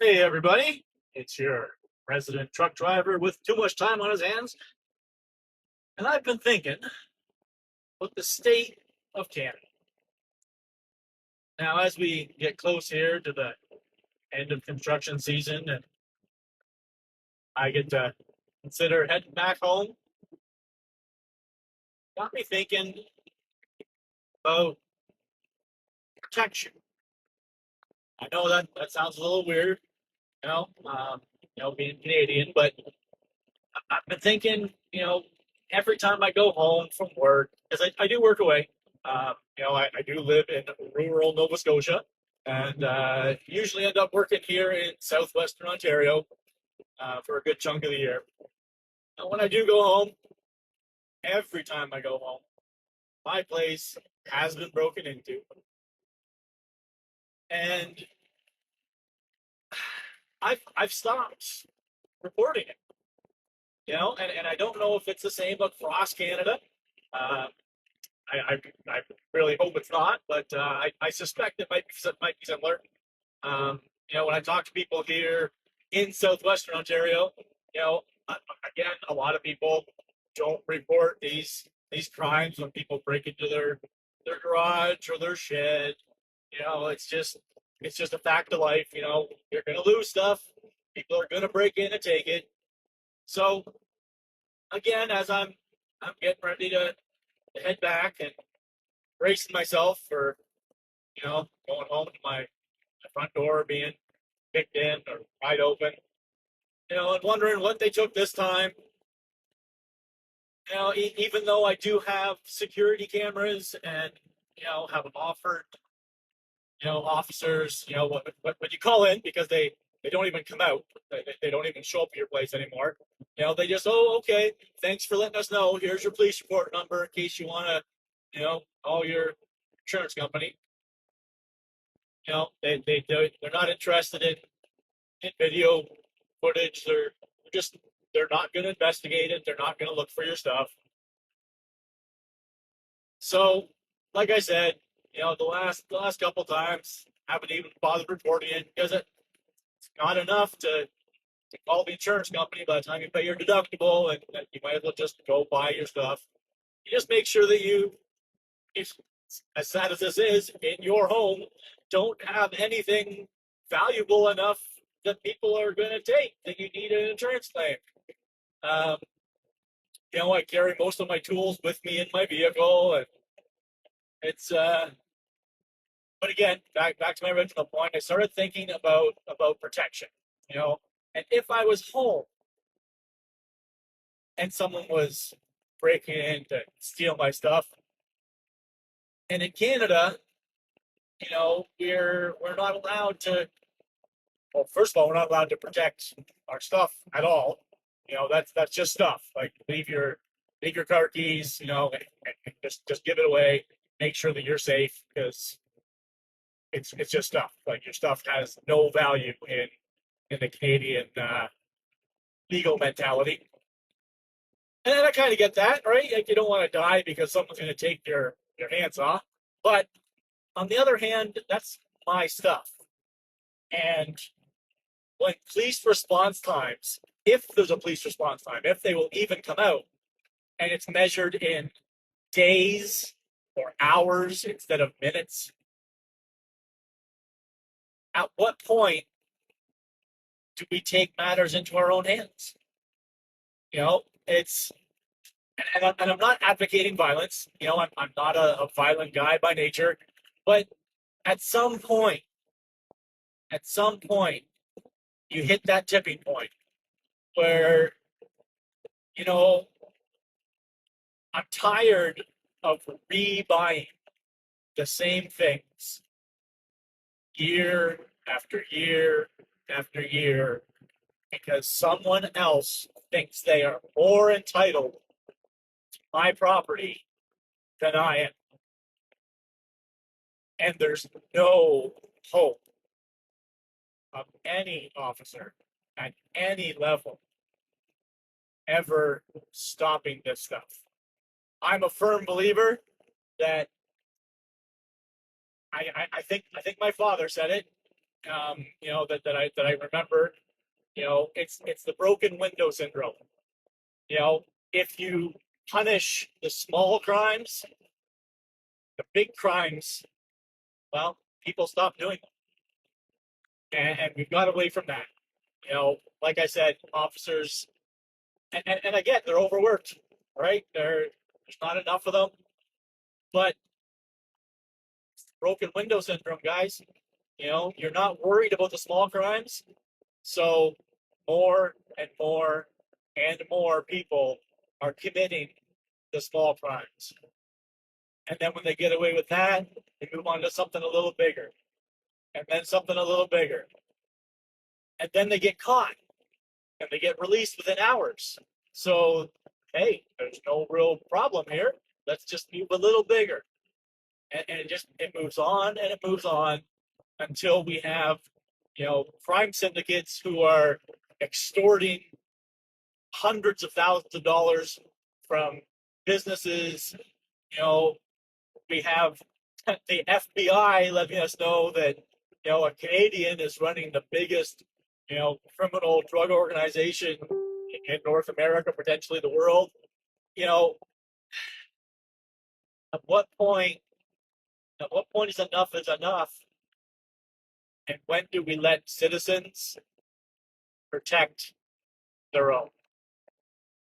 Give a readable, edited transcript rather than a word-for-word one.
Hey, everybody. It's your resident truck driver with too much time on his hands. And I've been thinking about the state of Canada. Now, as we get close here to the end of construction season and I get to consider heading back home, got me thinking about protection. I know that sounds a little weird, being Canadian, but I've been thinking, every time I go home from work, because I do work away, I do live in rural Nova Scotia and usually end up working here in southwestern Ontario for a good chunk of the year. And when I do go home, every time I go home, my place has been broken into. And I've stopped reporting it, and I don't know if it's the same across Canada. Uh, I really hope it's not, but I suspect it might be similar. When I talk to people here in southwestern Ontario, you know, again, a lot of people don't report these crimes when people break into their garage or their shed. It's just a fact of life. You're gonna lose stuff. People are gonna break in and take it. So again, as I'm getting ready to head back and bracing myself for going home to my front door being kicked in or wide open, and wondering what they took this time. Even though I do have security cameras and have offered officers when you call in because they don't even come out, they don't even show up at your place anymore. They just, oh, okay, thanks for letting us know, here's your police report number in case you want to call your insurance company. They're not interested in video footage. Just they're not going to investigate it. They're not going to look for your stuff. So, like I said, the last couple times, I haven't even bothered reporting it because it's not enough to call the insurance company by the time you pay your deductible, and you might as well just go buy your stuff. You just make sure that if as sad as this is, in your home, don't have anything valuable enough that people are going to take that you need an insurance claim. Um, I carry most of my tools with me in my vehicle, and it's but again, back to my original point, I started thinking about protection, and if I was home and someone was breaking in to steal my stuff, and in Canada, we're not allowed to. Well, first of all, we're not allowed to protect our stuff at all. That's just stuff. Like leave your car keys, and just give it away. Make sure that you're safe because it's just stuff. Like your stuff has no value in the Canadian legal mentality. And I kind of get that, right? Like you don't want to die because someone's going to take your hands off. But on the other hand, that's my stuff. And when police response times, if there's a police response time, if they will even come out, and it's measured in days or hours instead of minutes, at what point do we take matters into our own hands? It's and I'm not advocating violence. I'm not a violent guy by nature, but at some point, at some point, you hit that tipping point where you know I'm tired of rebuying the same things year after year after year because someone else thinks they are more entitled to my property than I am. And there's no hope of any officer at any level ever stopping this stuff. I'm a firm believer that I think my father said it. that I remember. It's the broken window syndrome. You know, if you punish the small crimes, the big crimes, well, people stop doing them, and we've got away from that. Like I said, officers, and again, they're overworked, right? There's not enough of them, but broken window syndrome, guys. You're not worried about the small crimes, so more and more and more people are committing the small crimes. And then when they get away with that, they move on to something a little bigger, and then something a little bigger. And then they get caught and they get released within hours. So, hey, there's no real problem here. Let's just move a little bigger. And it moves on and it moves on until we have, crime syndicates who are extorting hundreds of thousands of dollars from businesses. You know, we have the FBI letting us know that a Canadian is running the biggest criminal drug organization in North America, potentially the world. You know, at what point? At what point is enough? And when do we let citizens protect their own?